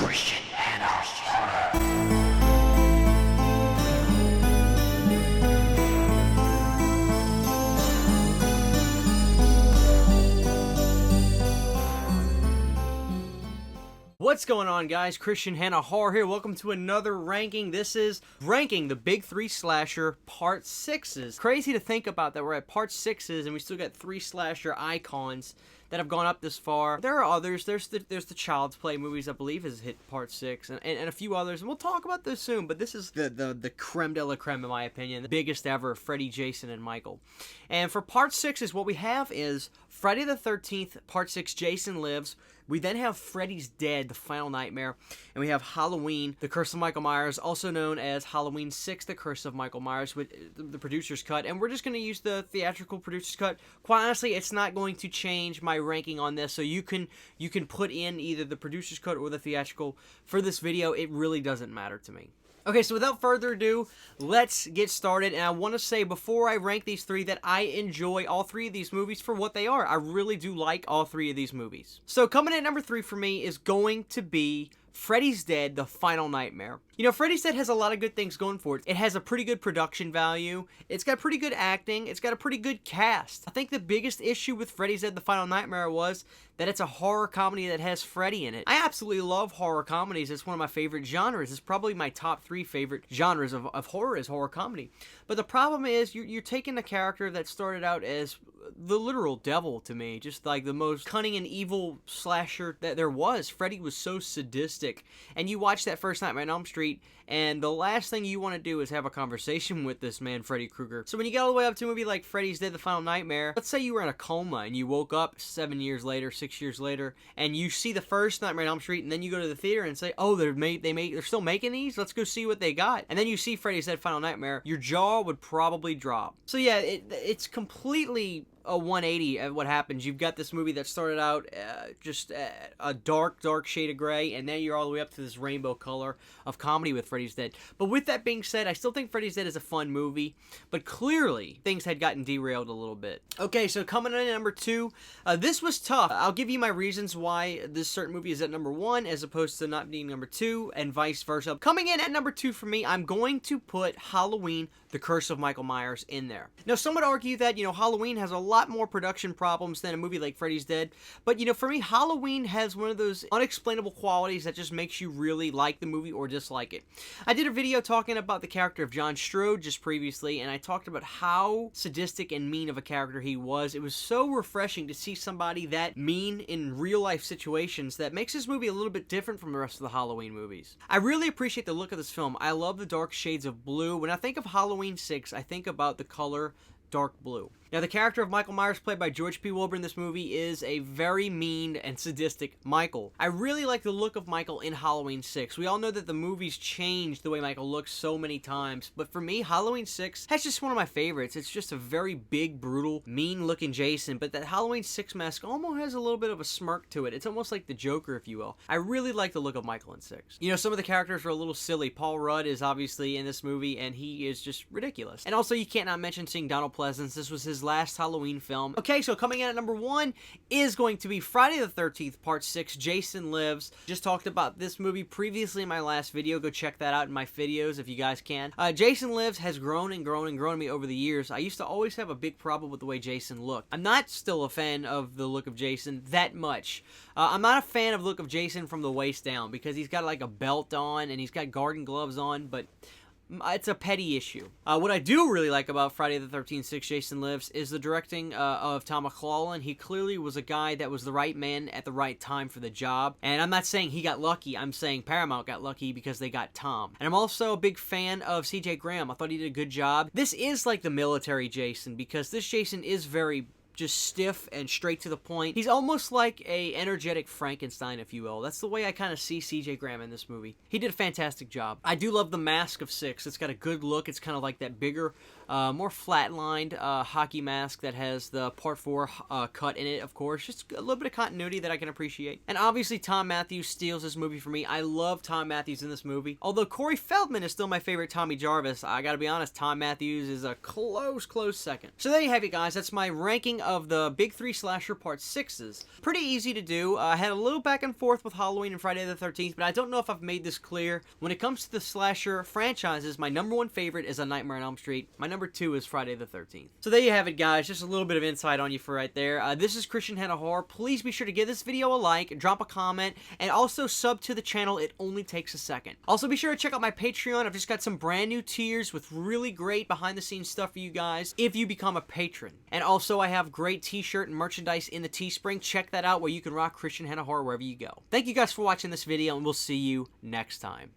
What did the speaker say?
Christian Hanna Horror. What's going on, guys? Christian Hanna Horror here. Welcome to another ranking. This is ranking the Big 3 Slasher Part 6's. Crazy to think about that we're at Part 6's and we still got 3 slasher icons that have gone up this far. There are others. There's the Child's Play movies, I believe, has hit Part 6, and a few others, and we'll talk about those soon, but this is the creme de la creme, in my opinion. The biggest ever, Freddy, Jason, and Michael. And for Part 6 is what we have is Friday the 13th, Part 6, Jason Lives. We then have Freddy's Dead, The Final Nightmare, and we have Halloween, The Curse of Michael Myers, also known as Halloween 6, The Curse of Michael Myers, with the producer's cut, and we're just going to use the theatrical producer's cut. Quite honestly, it's not going to change my ranking on this, so you can put in either the producer's cut or the theatrical for this video. It really doesn't matter to me. Okay, so without further ado, let's get started, and I want to say before I rank these three that I enjoy all three of these movies for what they are. I really do like all three of these movies. So coming in at number 3 for me is going to be Freddy's Dead, The Final Nightmare. You know, Freddy's Dead has a lot of good things going for it. It has a pretty good production value. It's got pretty good acting. It's got a pretty good cast. I think the biggest issue with Freddy's Dead, The Final Nightmare was that it's a horror comedy that has Freddy in it. I absolutely love horror comedies. It's one of my favorite genres. It's probably my top 3 favorite genres of horror is horror comedy. But the problem is you're taking a character that started out as the literal devil to me, just like the most cunning and evil slasher that there was. Freddy was so sadistic, and you watch that first Nightmare on Elm Street, and the last thing you want to do is have a conversation with this man, Freddy Krueger. So when you get all the way up to a movie like Freddy's Dead, The Final Nightmare, let's say you were in a coma and you woke up 7 years later, 6 years later, and you see the first Nightmare on Elm Street, and then you go to the theater and say, oh, they're still making these? Let's go see what they got. And then you see Freddy's Dead, Final Nightmare, your jaw would probably drop. So yeah, it's completely a 180 at what happens. You've got this movie that started out just a dark shade of gray, and then you're all the way up to this rainbow color of comedy with Freddy's Dead. But with that being said, I still think Freddy's Dead is a fun movie, but clearly things had gotten derailed a little bit. Okay, so coming in at number 2, this was tough. I'll give you my reasons why this certain movie is at number 1 as opposed to not being number 2, and vice versa. Coming in at number 2 for me, I'm going to put Halloween, The Curse of Michael Myers in there. Now, some would argue that, you know, Halloween has a lot more production problems than a movie like Freddy's Dead, but, you know, for me, Halloween has one of those unexplainable qualities that just makes you really like the movie or dislike it. I did a video talking about the character of John Strode just previously, and I talked about how sadistic and mean of a character he was. It was so refreshing to see somebody that mean in real-life situations that makes this movie a little bit different from the rest of the Halloween movies. I really appreciate the look of this film. I love the dark shades of blue. When I think of Halloween 6, I think about the color dark blue. Now, the character of Michael Myers, played by George P. Wilbur in this movie, is a very mean and sadistic Michael. I really like the look of Michael in Halloween 6. We all know that the movies changed the way Michael looks so many times, but for me, Halloween 6 has just one of my favorites. It's just a very big, brutal, mean-looking Jason, but that Halloween 6 mask almost has a little bit of a smirk to it. It's almost like the Joker, if you will. I really like the look of Michael in 6. You know, some of the characters are a little silly. Paul Rudd is obviously in this movie, and he is just ridiculous. And also, you can't not mention seeing Donald Pleasence. This was his last Halloween film. Okay, so coming in at number 1 is going to be Friday the 13th, Part 6, Jason Lives. Just talked about this movie previously in my last video. Go check that out in my videos if you guys can. Jason Lives has grown and grown and grown on me over the years. I used to always have a big problem with the way Jason looked. I'm not still a fan of the look of Jason that much. I'm not a fan of the look of Jason from the waist down because he's got like a belt on and he's got garden gloves on, but it's a petty issue. What I do really like about Friday the 13th, 6 Jason Lives is the directing of Tom McClellan. He clearly was a guy that was the right man at the right time for the job. And I'm not saying he got lucky. I'm saying Paramount got lucky because they got Tom. And I'm also a big fan of C.J. Graham. I thought he did a good job. This is like the military Jason because this Jason is very just stiff and straight to the point. He's almost like a energetic Frankenstein, if you will. That's the way I kind of see C.J. Graham in this movie. He did a fantastic job. I do love the mask of 6. It's got a good look. It's kind of like that bigger, more flatlined hockey mask that has the Part 4 cut in it, of course. Just a little bit of continuity that I can appreciate. And obviously, Tom Matthews steals this movie for me. I love Tom Matthews in this movie. Although Corey Feldman is still my favorite Tommy Jarvis, I gotta be honest, Tom Matthews is a close second. So there you have it, guys. That's my ranking of the Big 3 Slasher Part 6's. Pretty easy to do. I had a little back and forth with Halloween and Friday the 13th, but I don't know if I've made this clear. When it comes to the slasher franchises, my number 1 favorite is A Nightmare on Elm Street. My number 2 is Friday the 13th. So there you have it, guys. Just a little bit of insight on you for right there. This is Christian Hanna Horror. Please be sure to give this video a like, drop a comment, and also sub to the channel. It only takes a second. Also, be sure to check out my Patreon. I've just got some brand new tiers with really great behind-the-scenes stuff for you guys if you become a patron. And also, I have great t-shirt and merchandise in the Teespring. Check that out where you can rock Christian Hanna Horror wherever you go. Thank you guys for watching this video, and we'll see you next time.